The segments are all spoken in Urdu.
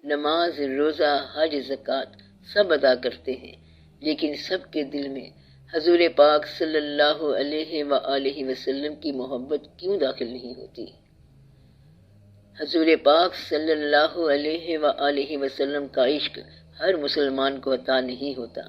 نماز، روزہ، حج، زکوٰۃ سب ادا کرتے ہیں، لیکن سب کے دل میں حضور پاک صلی اللہ علیہ وآلہ وسلم کی محبت کیوں داخل نہیں ہوتی؟ حضور پاک صلی اللہ علیہ وآلہ وسلم کا عشق ہر مسلمان کو عطا نہیں ہوتا،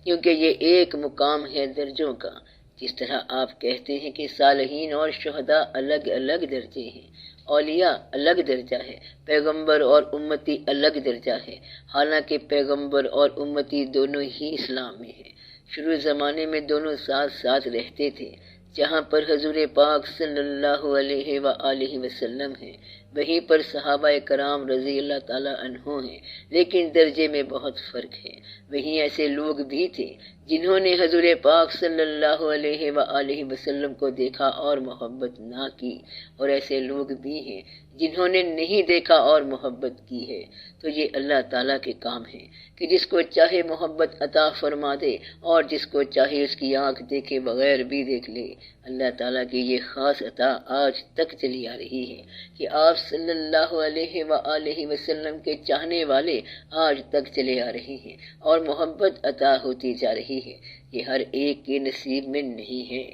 کیونکہ یہ ایک مقام ہے درجوں کا۔ جس طرح آپ کہتے ہیں کہ صالحین اور شہداء الگ الگ درجے ہیں، اولیاء الگ درجہ ہے، پیغمبر اور امتی الگ درجہ ہے، حالانکہ پیغمبر اور امتی دونوں ہی اسلام میں ہیں۔ شروع زمانے میں دونوں ساتھ ساتھ رہتے تھے۔ جہاں پر حضور پاک صلی اللہ علیہ وآلہ وسلم ہیں، وہیں پر صحابہ کرام رضی اللہ تعالی عنہ ہیں، لیکن درجے میں بہت فرق ہے۔ وہیں ایسے لوگ بھی تھے جنہوں نے حضور پاک صلی اللہ علیہ وآلہ وسلم کو دیکھا اور محبت نہ کی، اور ایسے لوگ بھی ہیں جنہوں نے نہیں دیکھا اور محبت کی ہے۔ تو یہ اللہ تعالیٰ کے کام ہے کہ جس کو چاہے محبت عطا فرما دے اور جس کو چاہے اس کی آنکھ دیکھے بغیر بھی دیکھ لے۔ اللہ تعالیٰ کی یہ خاص عطا آج تک چلی آ رہی ہے کہ آپ صلی اللہ علیہ وآلہ وسلم کے چاہنے والے آج تک چلے آ رہے ہیں اور محبت عطا ہوتی جا رہی ہے۔ یہ ہر ایک کے نصیب میں نہیں ہے۔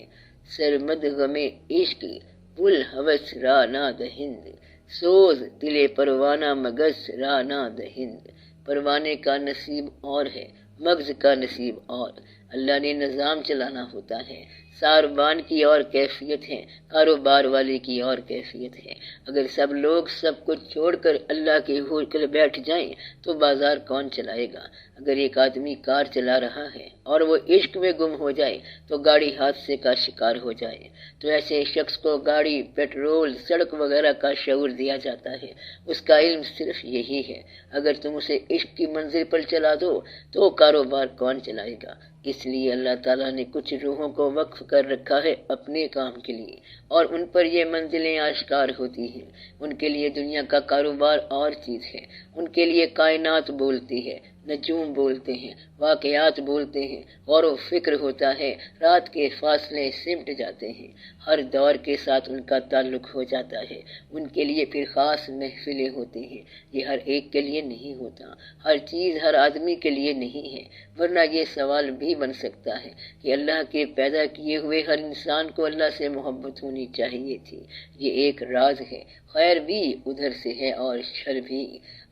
سرمد غم عشق پل ہوس را نا دہند، سوز دل پروانہ مگس را نا دہند۔ پروانے کا نصیب اور ہے، مغز کا نصیب اور۔ اللہ نے نظام چلانا ہوتا ہے، ساربان کی اور کیفیت ہے، کاروبار والے کی اور کیفیت ہے۔ اگر سب لوگ سب کچھ چھوڑ کر اللہ کے ہو کر بیٹھ جائیں تو بازار کون چلائے گا؟ اگر ایک آدمی کار چلا رہا ہے اور وہ عشق میں گم ہو جائے تو گاڑی حادثے کا شکار ہو جائے۔ تو ایسے شخص کو گاڑی، پیٹرول، سڑک وغیرہ کا شعور دیا جاتا ہے، اس کا علم صرف یہی ہے۔ اگر تم اسے عشق کی منزل پر چلا دو تو کاروبار کون چلائے گا؟ اس لیے اللہ تعالیٰ نے کچھ روحوں کو وقف کر رکھا ہے اپنے کام کے لیے، اور ان پر یہ منزلیں آشکار ہوتی ہیں۔ ان کے لیے دنیا کا کاروبار اور چیز ہے، ان کے لیے کائنات بولتی ہے، نجوم بولتے ہیں، واقعات بولتے ہیں، غور و فکر ہوتا ہے، رات کے فاصلے سمٹ جاتے ہیں، ہر دور کے ساتھ ان کا تعلق ہو جاتا ہے۔ ان کے لیے پھر خاص محفلیں ہوتی ہیں۔ یہ ہر ایک کے لیے نہیں ہوتا، ہر چیز ہر آدمی کے لیے نہیں ہے، ورنہ یہ سوال بھی بن سکتا ہے کہ اللہ کے پیدا کیے ہوئے ہر انسان کو اللہ سے محبت ہونی چاہیے تھی۔ یہ ایک راز ہے، خیر بھی ادھر سے ہے اور شر بھی۔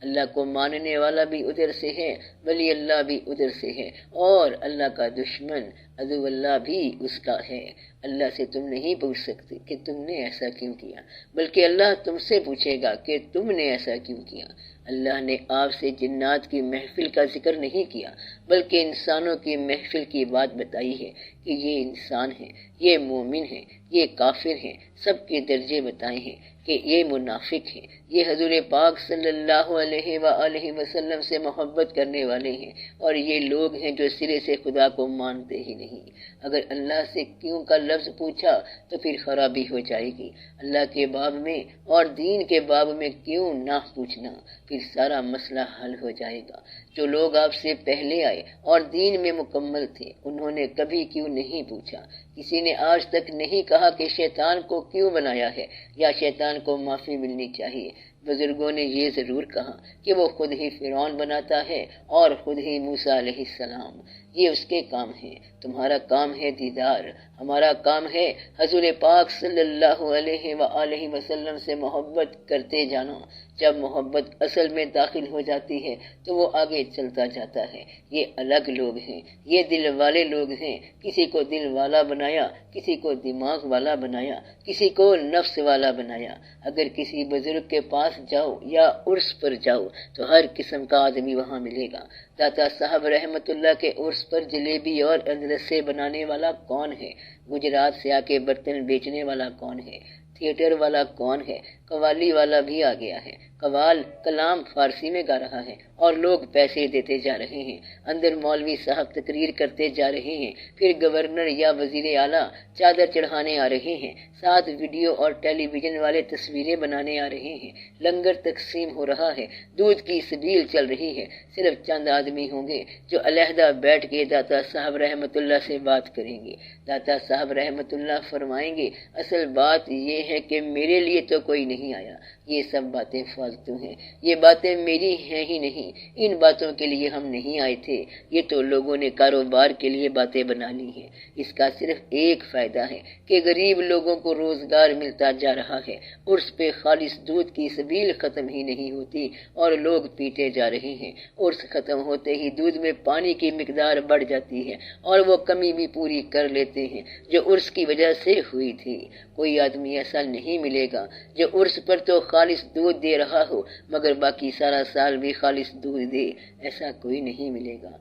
اللہ کو ماننے والا بھی ادھر سے ہے، ولی اللہ بھی ادھر سے ہے، اور اللہ کا دشمن عدو اللہ بھی اس کا ہے۔ اللہ سے تم نہیں پوچھ سکتے کہ تم نے ایسا کیوں کیا، بلکہ اللہ تم سے پوچھے گا کہ تم نے ایسا کیوں کیا۔ اللہ نے آپ سے جنات کی محفل کا ذکر نہیں کیا، بلکہ انسانوں کی محفل کی بات بتائی ہے کہ یہ انسان ہے، یہ مومن ہے، یہ کافر ہیں، سب کے درجے بتائے ہیں کہ یہ منافق ہیں، یہ حضور پاک صلی اللہ علیہ وآلہ وسلم سے محبت کرنے والے ہیں، اور یہ لوگ ہیں جو سرے سے خدا کو مانتے ہی نہیں۔ اگر اللہ سے کیوں کا لفظ پوچھا تو پھر خرابی ہو جائے گی۔ اللہ کے باب میں اور دین کے باب میں کیوں نہ پوچھنا، پھر سارا مسئلہ حل ہو جائے گا۔ جو لوگ آپ سے پہلے آئے اور دین میں مکمل تھے، انہوں نے کبھی کیوں نہیں پوچھا۔ کسی نے آج تک نہیں کہا کہ شیطان کو کیوں بنایا ہے یا شیطان کو معافی ملنی چاہیے۔ بزرگوں نے یہ ضرور کہا کہ وہ خود ہی فرعون بناتا ہے اور خود ہی موسیٰ علیہ السلام، یہ اس کے کام ہے۔ تمہارا کام ہے دیدار، ہمارا کام ہے حضور پاک صلی اللہ علیہ وآلہ وسلم سے محبت کرتے جانا۔ جب محبت اصل میں داخل ہو جاتی ہے تو وہ آگے چلتا جاتا ہے۔ یہ الگ لوگ ہیں، یہ دل والے لوگ ہیں۔ کسی کو دل والا بنایا، کسی کو دماغ والا بنایا، کسی کو نفس والا بنایا۔ اگر کسی بزرگ کے پاس جاؤ یا عرس پر جاؤ تو ہر قسم کا آدمی وہاں ملے گا۔ داتا صاحب رحمت اللہ کے عرس پر جلیبی اور رسے بنانے والا کون ہے؟ گجرات سے آ کے برتن بیچنے والا کون ہے؟ تھیٹر والا کون ہے؟ قوالی والا بھی آ گیا ہے، قوال کلام فارسی میں گا رہا ہے اور لوگ پیسے دیتے جا رہے ہیں۔ اندر مولوی صاحب تقریر کرتے جا رہے ہیں، پھر گورنر یا وزیر اعلیٰ چادر چڑھانے آ رہے ہیں، ساتھ ویڈیو اور ٹیلی ویژن والے تصویریں بنانے آ رہے ہیں، لنگر تقسیم ہو رہا ہے، دودھ کی سبیل چل رہی ہے۔ صرف چند آدمی ہوں گے جو علیحدہ بیٹھ کے داتا صاحب رحمت اللہ سے بات کریں گے۔ داتا صاحب رحمت اللہ فرمائیں گے، اصل بات یہ ہے کہ میرے لیے تو کوئی نہیں نہیں آیا، یہ سب باتیں فالتو ہیں، یہ باتیں میری ہیں ہی نہیں، ان باتوں کے لیے ہم نہیں آئے تھے، یہ تو لوگوں نے کاروبار کے لیے باتیں بنا لی ہیں۔ اس کا صرف ایک فائدہ ہے کہ غریب لوگوں کو روزگار ملتا جا رہا ہے، عرس پہ خالص دودھ کی سبیل ختم ہی نہیں ہوتی اور لوگ پیٹے جا رہے ہیں، عرس ختم ہوتے ہی دودھ میں پانی کی مقدار بڑھ جاتی ہے اور وہ کمی بھی پوری کر لیتے ہیں جو عرس کی وجہ سے ہوئی تھی۔ کوئی آدمی ایسا نہیں ملے گا جو عرس پر تو خالص دودھ دے رہا ہو مگر باقی سارا سال بھی خالص دودھ دے، ایسا کوئی نہیں ملے گا۔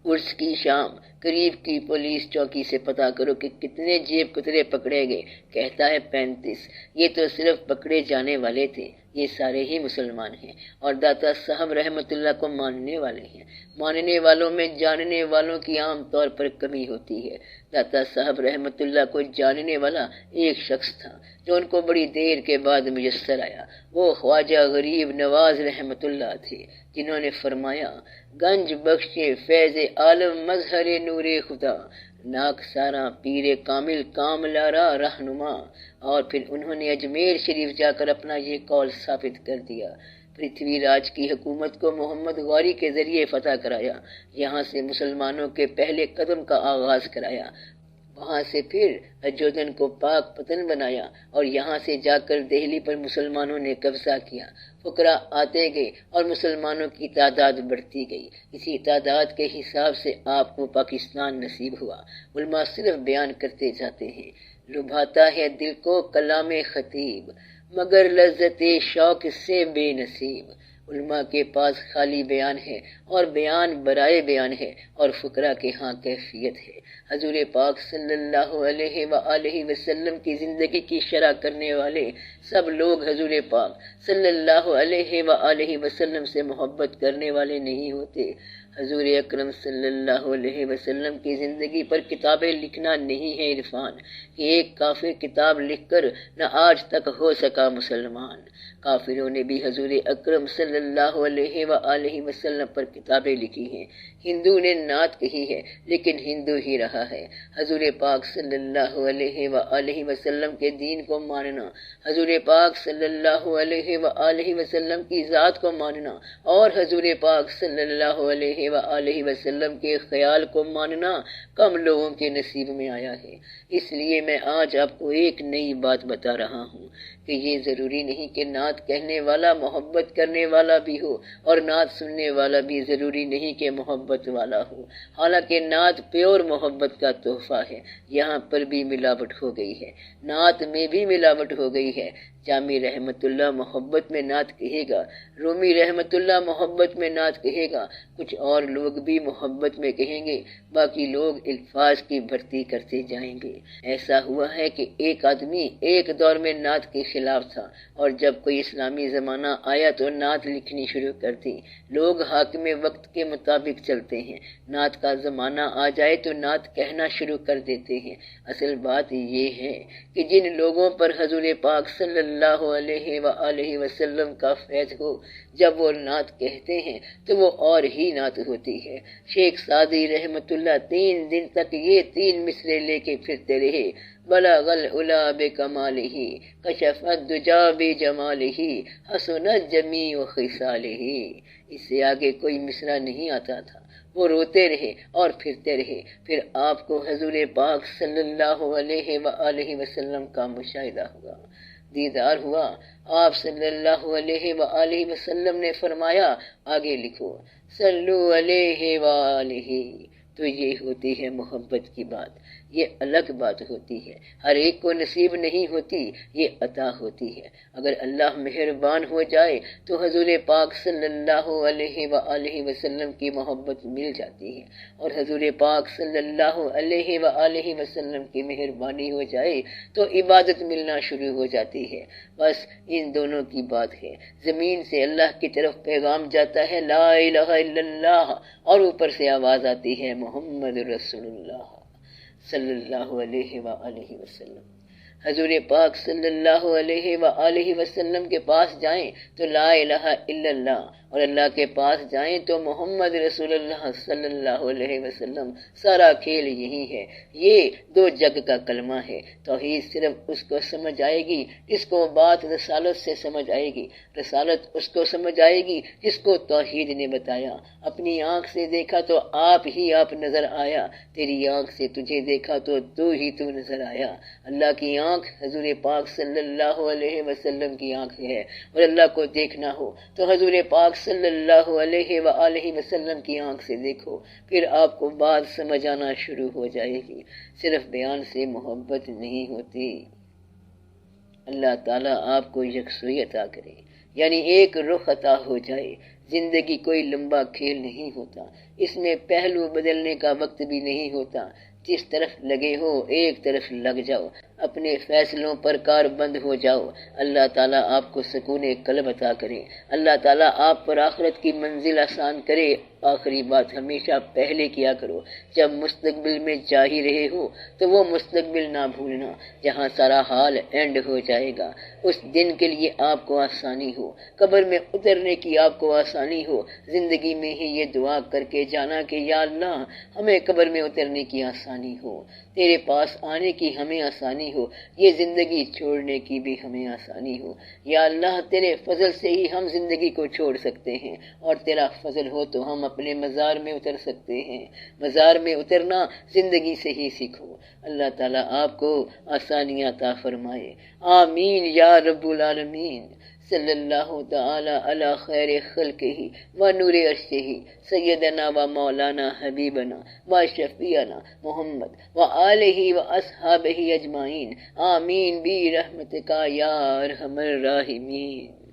عرس کی شام قریب کی پولیس چوکی سے پتہ کرو کہ کتنے جیب کترے پکڑے گئے، کہتا ہے 35۔ یہ تو صرف پکڑے جانے والے تھے، یہ سارے ہی مسلمان ہیں اور داتا صاحب رحمت اللہ کو ماننے والے ہیں۔ ماننے والوں میں جاننے والوں کی عام طور پر کمی ہوتی ہے۔ داتا صاحب رحمت اللہ کو جاننے والا ایک شخص تھا جو ان کو بڑی دیر کے بعد میسر آیا، وہ خواجہ غریب نواز رحمت اللہ تھے، جنہوں نے فرمایا گنج بخشے فیض عالم مظہر نور خدا، ناک سارا پیر کامل کام لارا رہنما، اور پھر انہوں نے اجمیر شریف جا کر اپنا یہ قول ثابت کر دیا۔ پرتھوی راج کی حکومت کو محمد غوری کے ذریعے فتح کرایا، یہاں سے مسلمانوں کے پہلے قدم کا آغاز کرایا، وہاں سے پھر اجودن کو پاک پتن بنایا اور یہاں سے جا کر دہلی پر مسلمانوں نے قبضہ کیا۔ فقراء آتے گئے اور مسلمانوں کی تعداد بڑھتی گئی، اسی تعداد کے حساب سے آپ کو پاکستان نصیب ہوا۔ علماء صرف بیان کرتے جاتے ہیں، لبھاتا ہے دل کو کلام خطیب مگر لذت شوق سے بے نصیب۔ علماء کے پاس خالی بیان ہے اور بیان برائے بیان ہے اور فقراء کے ہاں کیفیت ہے۔ حضور پاک صلی اللہ علیہ وآلہ وسلم کی زندگی کی شرح کرنے والے سب لوگ حضور پاک صلی اللہ علیہ وآلہ وسلم سے محبت کرنے والے نہیں ہوتے۔ حضور اکرم صلی اللہ علیہ وسلم کی زندگی پر کتابیں لکھنا نہیں ہے عرفان کہ ایک کافر کتاب لکھ کر نہ آج تک ہو سکا مسلمان۔ کافروں نے بھی حضور اکرم صلی اللہ علیہ وآلہ وسلم پر کتابیں لکھی ہیں۔ ہندو نے نعت کہی ہے لیکن ہندو ہی رہا ہے۔ حضور پاک صلی اللہ علیہ وآلہ وسلم کے دین کو ماننا، حضور پاک صلی اللہ علیہ وآلہ وسلم کی ذات کو ماننا اور حضور پاک صلی اللہ علیہ وآلہ وسلم کے خیال کو ماننا کم لوگوں کے نصیب میں آیا ہے۔ اس لیے میں آج آپ کو ایک نئی بات بتا رہا ہوں کہ یہ ضروری نہیں کہ نعت کہنے والا محبت کرنے والا بھی ہو اور نعت سننے والا بھی ضروری نہیں کہ محبت والا ہو، حالانکہ نعت پیور محبت کا تحفہ ہے۔ یہاں پر بھی ملاوٹ ہو گئی ہے، نعت میں بھی ملاوٹ ہو گئی ہے۔ جامی رحمت اللہ محبت میں نعت کہے گا، رومی رحمت اللہ محبت میں نعت کہے گا، کچھ اور لوگ بھی محبت میں کہیں گے، باقی لوگ الفاظ کی بھرتی کرتے جائیں گے۔ ایسا ہوا ہے کہ ایک آدمی ایک دور میں نعت کے خلاف تھا اور جب کوئی اسلامی زمانہ آیا تو نعت لکھنی شروع کر دی۔ لوگ حاکم وقت کے مطابق چلتے ہیں، نعت کا زمانہ آ جائے تو نعت کہنا شروع کر دیتے ہیں۔ اصل بات یہ ہے کہ جن لوگوں پر حضور پاک صلی اللہ علیہ وآلہ وسلم کا فیض ہو، جب وہ نعت کہتے ہیں تو وہ اور ہی نعت ہوتی ہے۔ شیخ سعدی رحمت اللہ 3 دن تک یہ 3 مصرے لے کے پھرتے رہے، بلغ العلا بکمالہ کشف الدجا بجمالہ حسنت جمیع خصالہ۔ اس سے آگے کوئی مصرع نہیں آتا تھا، وہ روتے رہے اور پھرتے رہے۔ پھر آپ کو حضور پاک صلی اللہ علیہ وآلہ وسلم کا مشاہدہ ہوا، دیدار ہوا۔ آپ صلی اللہ علیہ وآلہ وسلم نے فرمایا آگے لکھو صلو علیہ وآلہ، تو یہ ہوتی ہے محبت کی بات، یہ الگ بات ہوتی ہے، ہر ایک کو نصیب نہیں ہوتی، یہ عطا ہوتی ہے۔ اگر اللہ مہربان ہو جائے تو حضور پاک صلی اللہ علیہ وآلہ وسلم کی محبت مل جاتی ہے، اور حضور پاک صلی اللہ علیہ وآلہ وسلم کی مہربانی ہو جائے تو عبادت ملنا شروع ہو جاتی ہے۔ بس ان دونوں کی بات ہے، زمین سے اللہ کی طرف پیغام جاتا ہے لا الہ الا اللہ، اور اوپر سے آواز آتی ہے محمد رسول اللہ صلی اللہ علیہ وآلہ وسلم۔ حضور پاک صلی اللہ علیہ وآلہ وسلم کے پاس جائیں تو لا الہ الا اللہ، اور اللہ کے پاس جائیں تو محمد رسول اللہ صلی اللہ علیہ وسلم۔ سارا کھیل یہی ہے، یہ دو جگ کا کلمہ ہے۔ توحید صرف اس کو سمجھ آئے گی جس کو بات رسالت سے سمجھ آئے گی، رسالت اس کو سمجھ آئے گی جس کو توحید نے بتایا۔ اپنی آنکھ سے دیکھا تو آپ ہی آپ نظر آیا، تیری آنکھ سے تجھے دیکھا تو تو ہی تو نظر آیا۔ اللہ کی آنکھ حضور پاک صلی اللہ علیہ وسلم کی آنکھ ہے، اور اللہ کو دیکھنا ہو تو حضور پاک صلی اللہ علیہ وآلہ وسلم کی آنکھ سے دیکھو، پھر آپ کو بات سمجھ آنا شروع ہو جائے گی۔ صرف بیان سے محبت نہیں ہوتی۔ اللہ تعالیٰ آپ کو یکسوئی عطا کرے، یعنی ایک رخ عطا ہو جائے۔ زندگی کوئی لمبا کھیل نہیں ہوتا، اس میں پہلو بدلنے کا وقت بھی نہیں ہوتا۔ جس طرف لگے ہو ایک طرف لگ جاؤ، اپنے فیصلوں پر کار بند ہو جاؤ۔ اللہ تعالیٰ آپ کو سکون قلب عطا کرے، اللہ تعالیٰ آپ پر آخرت کی منزل آسان کرے۔ آخری بات ہمیشہ پہلے کیا کرو، جب مستقبل میں جا ہی رہے ہو تو وہ مستقبل نہ بھولنا جہاں سارا حال اینڈ ہو جائے گا۔ اس دن کے لیے آپ کو آسانی ہو، قبر میں اترنے کی آپ کو آسانی ہو۔ زندگی میں ہی یہ دعا کر کے جانا کہ یا اللہ ہمیں قبر میں اترنے کی آسانی ہو، تیرے پاس آنے کی ہمیں آسانی ہو، یہ زندگی چھوڑنے کی بھی ہمیں آسانی ہو۔ یا اللہ تیرے فضل سے ہی ہم زندگی کو چھوڑ سکتے ہیں، اور تیرا فضل ہو تو ہم اپنے مزار میں اتر سکتے ہیں۔ مزار میں اترنا زندگی سے ہی سیکھو۔ اللہ تعالیٰ آپ کو آسانیاں عطا فرمائے، آمین یا رب العالمین۔ صلی اللہ تعالی علی خیر خلقہ و نور عرشہ سیدنا و مولانا حبیبنا و شفیعنا محمد و آلہ و اصحابہ اجمعین، آمین برحمتک یا ارحم الراحمین۔